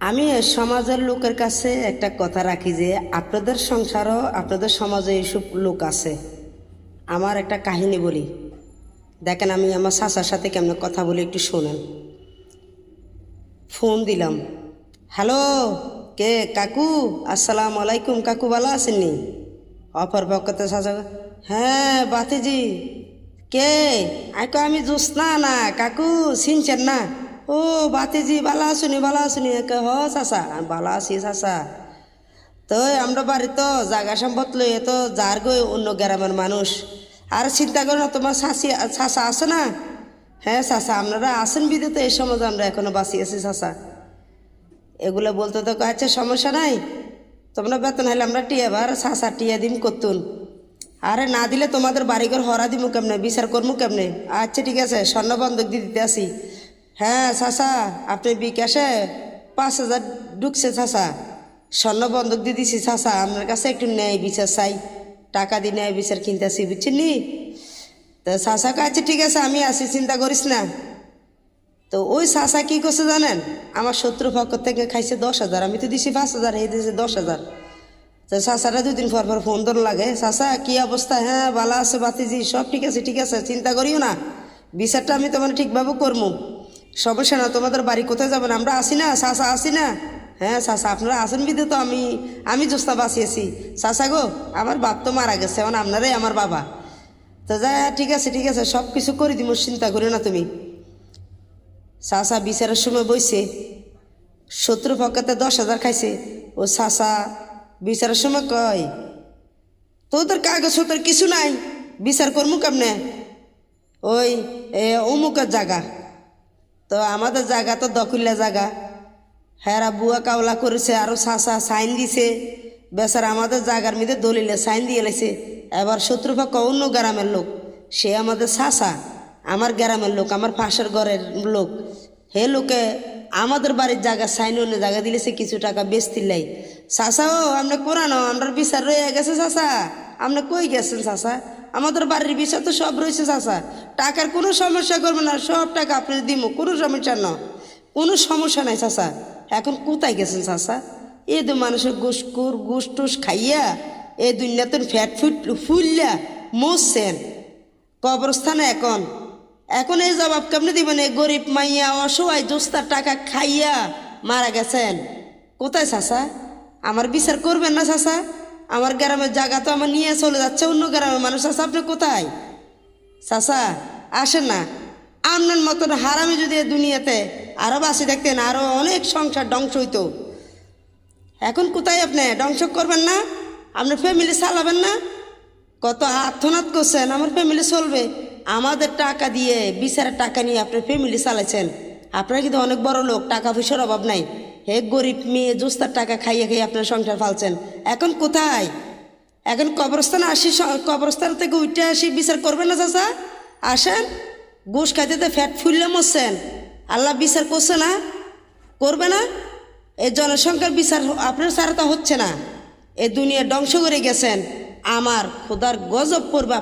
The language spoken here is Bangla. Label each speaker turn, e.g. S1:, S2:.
S1: আমি সমাজের লোকের কাছে একটা কথা রাখি যে আপনাদের সংসারও আপনাদের সমাজে এইসব লোক আছে। আমার একটা কাহিনী বলি, দেখেন আমি আমার চাচার সাথে কেমন কথা বলি একটু শোনেন। ফোন দিলাম, হ্যালো, কে কাকু? আসসালামু আলাইকুম। কাকু ভালো আছেননি? অপর পক্ষতে চাচা, হ্যাঁ বাতিজি। কে? আমি জোসনা না কাকু, চিনছেন না? ও বাতিজি ভালো আসুনি, ভালো আসুনি। হ চাচা ভালো আছি চাচা। তো আমরা বাড়ি তো জায়গা সম্পদ লইয়ে তো যার গই অন্য গ্রামের মানুষ। আর চিন্তা করো না, তোমার চাচা আছে না? হ্যাঁ চাচা, আপনারা আছেন বিদে এই সমাজ আমরা এখনো বাঁচি আছি চাচা। এগুলো বলতে তো আচ্ছা সমস্যা নাই, তোমরা বেতন হলে আমরা টিয়া বার চাচা টিয়া দিম করতুন। আরে না দিলে তোমাদের বাড়িঘর হরা দিমু কেমনে, বিচার করমু কেমনে? আচ্ছা ঠিক আছে, স্বর্ণ বন্ধক দিয়ে দিতে আসি। হ্যাঁ চাচা, আপনি বিকাশে 5,000 ঢুকছে চাচা, স্বর্ণ বন্ধক দিয়ে দিছি চাচা। আপনার কাছে একটু ন্যায় বিচার চাই, টাকা দিয়ে ন্যায় বিচার কিনতে আসি, বুঝছেন নি? তো চাচাকে আচ্ছা ঠিক আছে আমি আসি, চিন্তা করিস না। তো ওই চাচা কী করছে জানেন? আমার শত্রু পক্ষ থেকে খাইছে 10,000, আমি তো দিছি 5,000, এই দিয়েছে 10,000। তো চাচারা 2 দিন পর ফোন ধর লাগে, চাচা কী অবস্থা? হ্যাঁ ভালো আছে বাতিজি, সব ঠিক আছে ঠিক আছে, চিন্তা করিও না, বিচারটা আমি তোমার ঠিকভাবে করবো, সমস্যা না। তোমাদের বাড়ি কোথায় যাবেন? আমরা আসি না চাচা, আসি না? হ্যাঁ চাচা আপনারা আসেন বিধে তো আমি জোস্তা বাঁচিয়েছি চাচা গো। আমার বাপ তো মারা গেছে, এখন আপনারাই আমার বাবা। তো যা ঠিক আছে ঠিক আছে, সব কিছু করে দিব, চিন্তা করিও না তুমি। চাচা বিচারের সময় বইছে, শত্রু পক্ষতে 10,000 খাইছে। ও চাচা বিচারের সময় কয়, তোদের কাগজ তোর কিছু নাই, বিচার করমু কেমনে? ওই অমুকের জায়গা, তো আমাদের জায়গা তো দখলিয়া জায়গা, হ্যাঁ বুয়া কাওলা করেছে, আরও চাচা সাইন দিছে, বেচারা আমাদের জায়গার মধ্যে দলিলে সাইন দিয়ে লাইছে। এবার শত্রুপক্ষ অন্য গ্রামের লোক, সে আমাদের চাচা, আমার গ্রামের লোক, আমার পাশের ঘরের লোক, হে লোকে আমাদের বাড়ির জায়গা সাইন অন্য জায়গা দিলেছে কিছু টাকা বেচতিলাই। চাচা ও আপনি কোরআন আমরা বিচার রয়ে গেছে চাচা, আপনি কই গেছেন চাচা? আমাদের বাড়ির বিষয় তো সব রয়েছে চাচা, টাকার কোনো সমস্যা করবে না, সব টাকা আপনি দিব, কোনো সমস্যা না, কোনো সমস্যা নাই চাচা। এখন কোথায় গেছেন চাচা? এ তো মানুষের গোস টুস খাইয়া এ দুনিয়াতে ফ্যাট ফুললা মরছেন কবরস্থানে। এখন এই জবাব কেমনে দিবেন? এই গরিব মাইয়া অসহায় জোস্তার টাকা খাইয়া মারা গেছেন। কোথায় চাচা? আমার বিচার করবেন না চাচা? আমার গ্রামের জায়গা তো আমার নিয়ে চলে যাচ্ছে অন্য গ্রামের মানুষ, চাচা আপনি কোথায়? চাচা আসেন না, আপনার মতন হারামি যদি দুনিয়াতে আরও বাঁচি দেখতেন, আরও অনেক সংসার ধ্বংস হইতো। এখন কোথায়? আপনি ধ্বংস করবেন না? আপনার ফ্যামিলি চালাবেন না? কত আর্থনাদ করছেন, আমার ফ্যামিলি চলবে? আমাদের টাকা দিয়ে বিচারের টাকা নিয়ে আপনার ফ্যামিলি চালাইছেন। আপনারা কিন্তু অনেক বড় লোক, টাকা পয়সার অভাব নাই। হে গরিব মেয়ে জোস্তার টাকা খাইয়ে খাইয়ে আপনার সংসার ফালছেন। এখন কোথায়? এখন কবরস্থানে আসি, কবরস্থান থেকে উঠে আসি, বিচার করবেন না চাচা? আসেন, গোশ খাইতে তো ফ্যাট ফুললে মরছেন, আল্লাহ বিচার করছে না? করবে না? এই জনসংখ্যার বিচার আপনার ছাড়া তো হচ্ছে না, এ দুনিয়া ধ্বংস করে গেছেন, আমার খোদার গজব পড়বে।